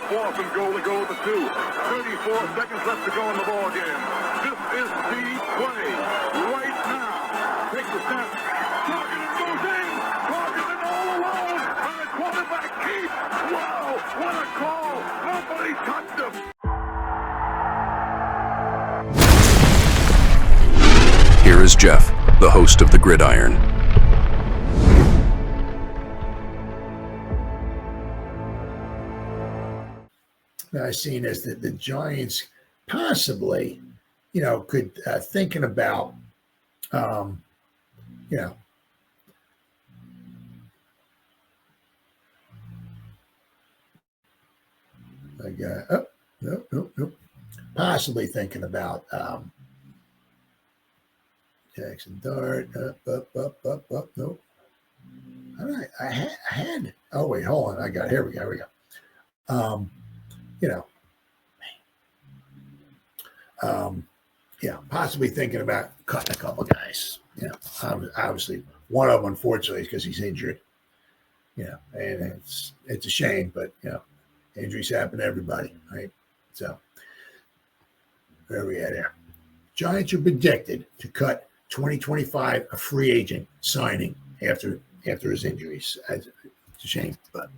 4th and goal to go to 2. 34 seconds left to go in the ball game. This is the play right now. Takes the snap. Targeted goes in. Targeted all alone. And the quarterback keeps. Wow, what a call. Nobody touched him. Here is Jeff, the host of the Gridiron. Seen as the Giants possibly, could thinking about, possibly thinking about Jackson Dart, up, nope. All right, I had. Oh wait, hold on, I got. Here we go. Possibly thinking about cutting a couple guys. Obviously, one of them, unfortunately, is because he's injured. And it's a shame, but injuries happen to everybody, right? So, where are we at here? Giants are predicted to cut 2025 a free agent signing after his injuries. It's a shame, but.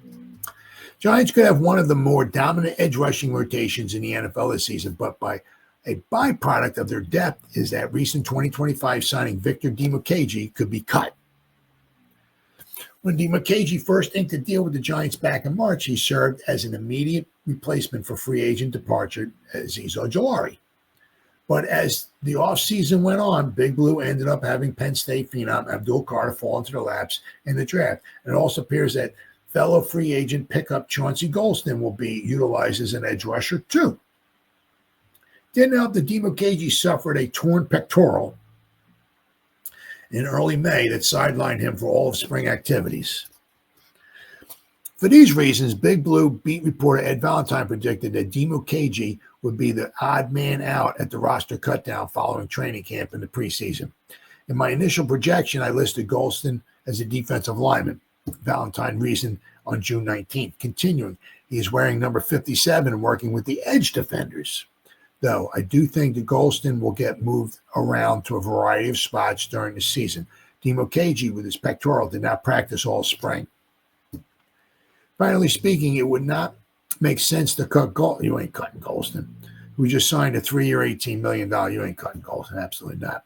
Giants could have one of the more dominant edge rushing rotations in the NFL this season, but by a byproduct of their depth is that recent 2025 signing Victor Dimukeje could be cut. When Dimukeje first inked a deal with the Giants back in March, he served as an immediate replacement for free agent departure Azeez Ojulari. But as the offseason went on, Big Blue ended up having Penn State phenom Abdul Carter fall into their laps in the draft. And it also appears that fellow free agent pickup Chauncey Golston will be utilized as an edge rusher too. Didn't help that Dimukeje suffered a torn pectoral in early May that sidelined him for all of spring activities. For these reasons, Big Blue beat reporter Ed Valentine predicted that Dimukeje would be the odd man out at the roster cutdown following training camp in the preseason. In my initial projection, I listed Golston as a defensive lineman. Valentine reasoned on June 19th. Continuing, he is wearing number 57 and working with the edge defenders. Though I do think that Golston will get moved around to a variety of spots during the season. Dimukeje, with his pectoral, did not practice all spring. Finally speaking, it would not make sense to cut Golston. You ain't cutting Golston. We just signed a 3-year, $18 million. You ain't cutting Golston. Absolutely not.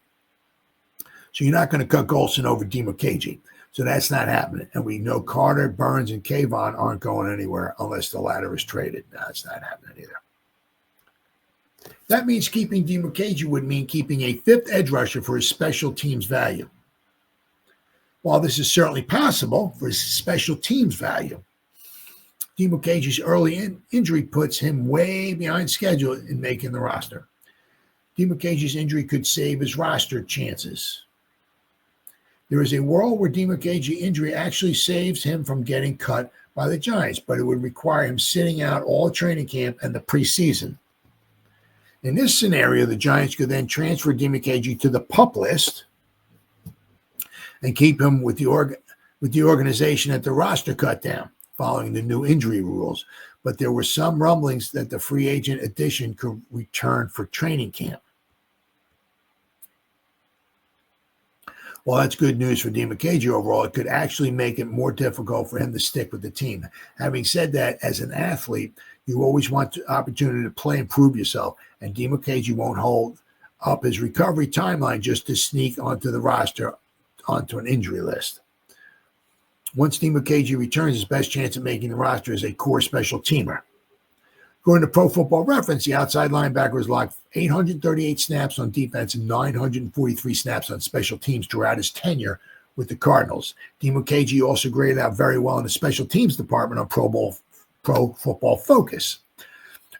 So you're not going to cut Golston over Dimukeje. So that's not happening. And we know Carter, Burns, and Kayvon aren't going anywhere unless the latter is traded. No, it's not happening either. That means keeping Dimukeje would mean keeping a fifth edge rusher for his special teams value. While this is certainly possible for his special teams value, Dimukeje's early injury puts him way behind schedule in making the roster. Dimukeje's injury could save his roster chances. There is a world where Dimukeje injury actually saves him from getting cut by the Giants, but it would require him sitting out all training camp and the preseason. In this scenario, the Giants could then transfer Dimukeje to the PUP list and keep him with the organization at the roster cutdown following the new injury rules. But there were some rumblings that the free agent addition could return for training camp. While that's good news for Dimukeje overall, it could actually make it more difficult for him to stick with the team. Having said that, as an athlete, you always want the opportunity to play and prove yourself, and Dimukeje won't hold up his recovery timeline just to sneak onto the roster, onto an injury list. Once Dimukeje returns, his best chance of making the roster is a core special teamer. According to Pro Football Reference, the outside linebacker has logged 838 snaps on defense and 943 snaps on special teams throughout his tenure with the Cardinals. Dimukeje also graded out very well in the special teams department on Pro Football Focus,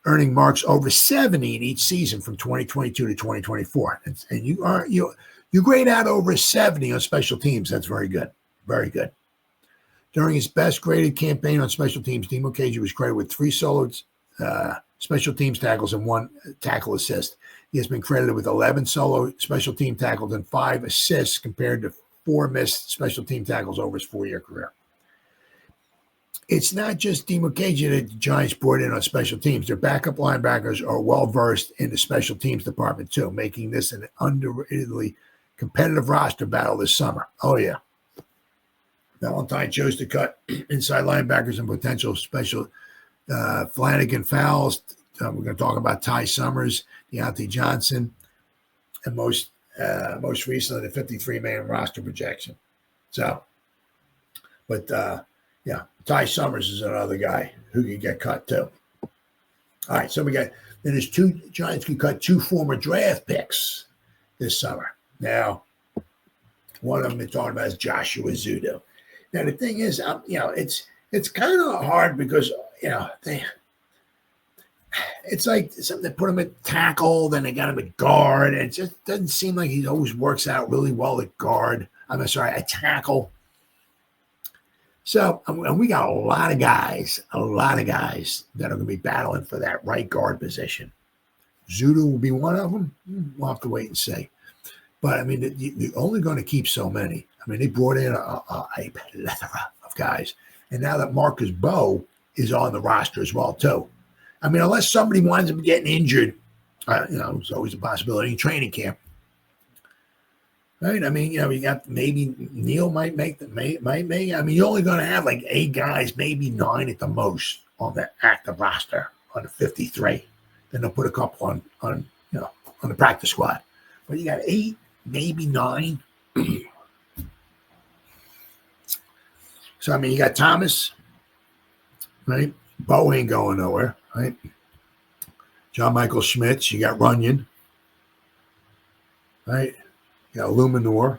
earning marks over 70 in each season from 2022 to 2024. And you grade out over 70 on special teams. That's very good. Very good. During his best graded campaign on special teams, Dimukeje was credited with 3 solo special teams tackles and 1 tackle assist. He has been credited with 11 solo special team tackles and 5 assists compared to 4 missed special team tackles over his 4-year career. it's not just Dimukeje that the Giants brought in on special teams. Their backup linebackers are well-versed in the special teams department, too, making this an underratedly competitive roster battle this summer. Oh, yeah. Valentine chose to cut inside linebackers and potential special Flanagan fouls. We're going to talk about Ty Summers, Deontay Johnson, and most recently the 53-man roster projection. So, but yeah, Ty Summers is another guy who can get cut too. All right, so then there's Giants can cut 2 former draft picks this summer. Now, one of them they're talking about is Joshua Zudo. Now the thing is, it's kind of hard because it's like something they put him at tackle, then they got him at guard, and it just doesn't seem like he always works out really well at guard. At tackle. So, and we got a lot of guys that are going to be battling for that right guard position. Zudo will be one of them. We'll have to wait and see. But, I mean, you're only going to keep so many. I mean, they brought in a plethora of guys. And now that Marcus Bowe is on the roster as well, too. I mean, unless somebody winds up getting injured, it's always a possibility in training camp. Right? I mean, you got maybe Neal might make. I mean, you're only going to have like 8 guys, maybe 9 at the most on the active roster on the 53. Then they'll put a couple on the practice squad. But you got 8, maybe 9. So I mean, you got Thomas, right? Bowe ain't going nowhere, right? John Michael Schmitz, you got Runyon, right? You got Luminor.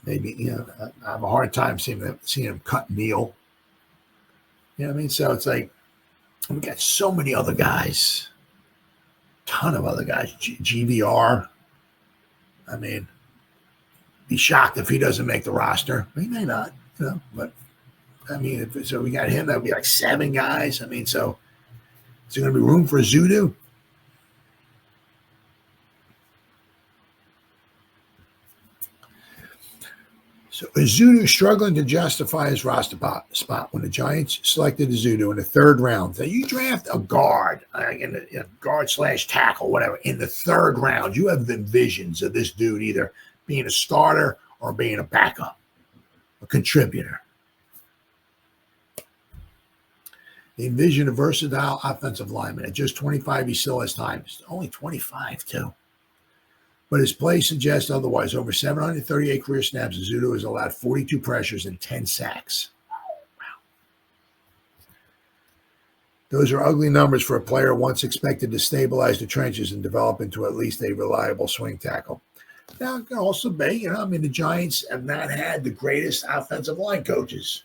Maybe I have a hard time seeing him cut Neal. You know what I mean? So it's like we got so many other guys, ton of other guys. GVR. I mean, be shocked if he doesn't make the roster. He may not, but I mean, so we got him. That would be like 7 guys. I mean, so is there going to be room for Zudu? So Zudu struggling to justify his roster spot when the Giants selected Zudu in the 3rd round. So you draft a guard, guard/tackle, whatever, in the 3rd round. You have the visions of this dude either being a starter or being a backup, a contributor. They envision a versatile offensive lineman. At just 25, he still has time. It's only 25, too. But his play suggests otherwise. Over 738 career snaps, Zudo has allowed 42 pressures and 10 sacks. Wow. Those are ugly numbers for a player once expected to stabilize the trenches and develop into at least a reliable swing tackle. Now, it can also be, the Giants have not had the greatest offensive line coaches,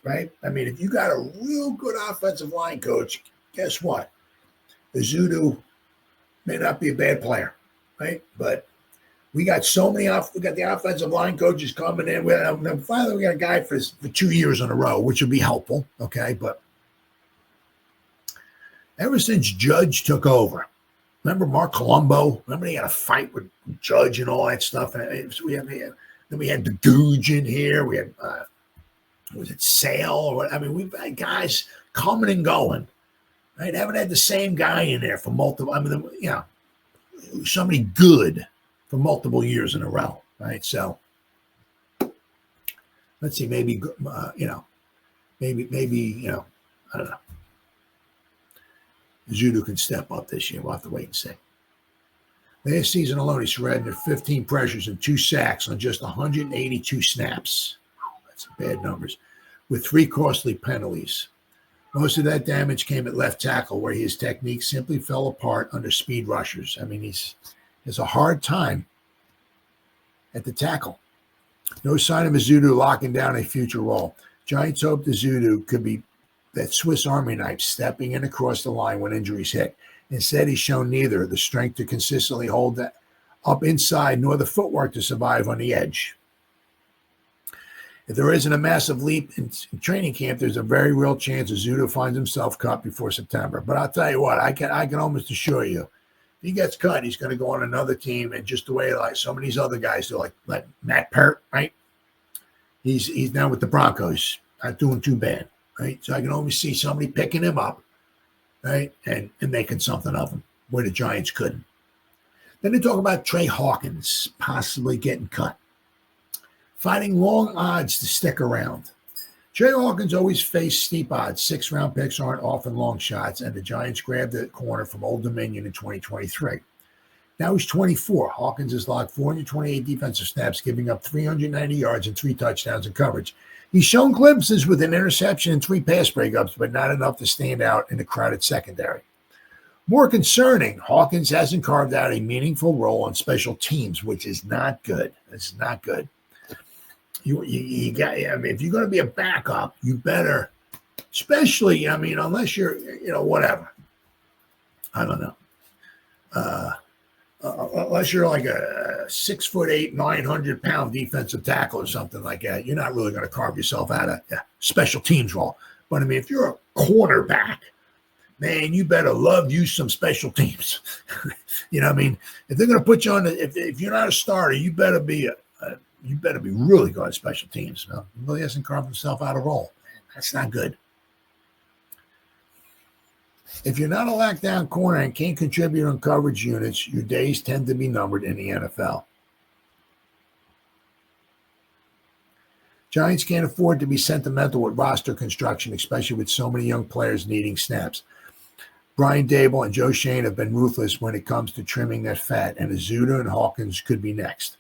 right? I mean, if you got a real good offensive line coach, guess what? The Zudo may not be a bad player. Right, but we got we got the offensive line coaches coming in. Finally, we got a guy for 2 years in a row, which would be helpful. Okay, but ever since Judge took over, remember Mark Colombo? Remember he had a fight with Judge and all that stuff. And then we had the Googe in here. We had was it Sale or what? I mean, we've had guys coming and going. Right, haven't had the same guy in there for multiple. I mean, somebody good for multiple years in a row, right? So let's see, maybe I don't know. Zudu can step up this year. We'll have to wait and see. Last season alone, he surrendered 15 pressures and 2 sacks on just 182 snaps. That's some bad numbers, with 3 costly penalties. Most of that damage came at left tackle, where his technique simply fell apart under speed rushers. I mean, he has a hard time at the tackle. No sign of Zudu locking down a future role. Giants hope the Zudu could be that Swiss Army knife stepping in across the line when injuries hit. Instead, he's shown neither the strength to consistently hold that up inside nor the footwork to survive on the edge. If there isn't a massive leap in training camp, there's a very real chance Zudo finds himself cut before September. But I'll tell you what, I can almost assure you, if he gets cut, he's going to go on another team, and just the way like some of these other guys do, like Matt Pert, right? He's now with the Broncos, not doing too bad, right? So I can always see somebody picking him up, right, and making something of him where the Giants couldn't. Then they talk about Trey Hawkins possibly getting cut, fighting long odds to stick around. Trey Hawkins always faced steep odds. 6th-round picks aren't often long shots, and the Giants grabbed the corner from Old Dominion in 2023. Now he's 24. Hawkins has logged 428 defensive snaps, giving up 390 yards and 3 touchdowns in coverage. He's shown glimpses with an interception and 3 pass breakups, but not enough to stand out in the crowded secondary. More concerning, Hawkins hasn't carved out a meaningful role on special teams, which is not good. It's not good. You got. I mean, if you're going to be a backup, you better, especially. I mean, unless you're, whatever. I don't know. Unless you're like a 6'8", 900-pound defensive tackle or something like that, you're not really going to carve yourself out of a special teams role. But I mean, if you're a cornerback, man, you better love you some special teams. You know what I mean? If they're going to put you on, if you're not a starter, you better be really good at special teams. Well, he really hasn't carved himself out of role. That's not good. If you're not a lockdown corner and can't contribute on coverage units, your days tend to be numbered in the NFL. Giants can't afford to be sentimental with roster construction, especially with so many young players needing snaps. Brian Dable and Joe Shane have been ruthless when it comes to trimming that fat, and Azuda and Hawkins could be next.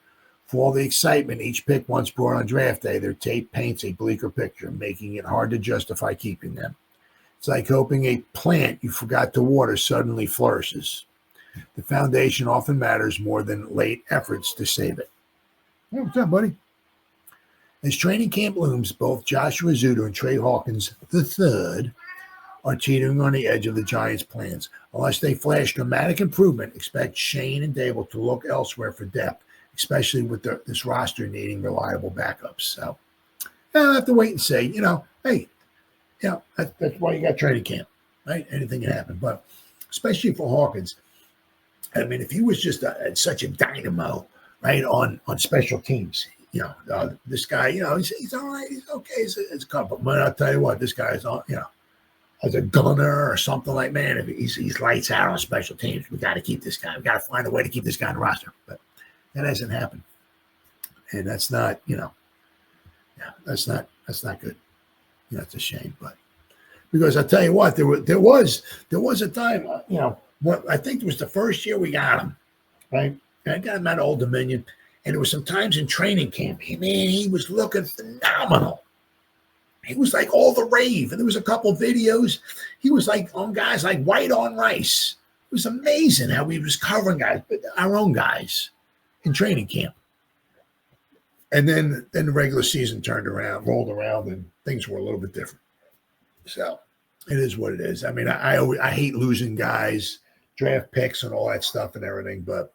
For all the excitement each pick once brought on draft day, their tape paints a bleaker picture, making it hard to justify keeping them. It's like hoping a plant you forgot to water suddenly flourishes. The foundation often matters more than late efforts to save it. Hey, what's up, buddy? As training camp looms, both Joshua Azuda and Trey Hawkins III are teetering on the edge of the Giants' plans. Unless they flash dramatic improvement, expect Shane and Dable to look elsewhere for depth, especially with this roster needing reliable backups. So I'll have to wait and see. Hey, that's why you got training camp, right? Anything can happen. But especially for Hawkins, I mean, if he was just such a dynamo, right, on special teams, this guy, he's all right. He's okay. It's a couple. But I'll tell you what, this guy is on, as a gunner or something like, man, if he's lights out on special teams, we got to keep this guy. We got to find a way to keep this guy on the roster. But that hasn't happened. And that's not, that's not good. It's a shame, but because I tell you what, there was a time, I think it was the first year we got him, right? And I got him out of Old Dominion, and there was some times in training camp, he was looking phenomenal. He was like all the rave, and there was a couple videos. He was like on guys like white on rice. It was amazing how he was covering guys, our own guys, in training camp. And then the regular season rolled around, and things were a little bit different. So it is what it is. I mean, I hate losing guys, draft picks, and all that stuff and everything, but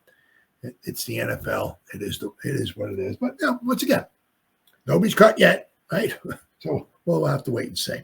it's the NFL. It is what it is. But once again, nobody's cut yet, right? So we'll have to wait and see.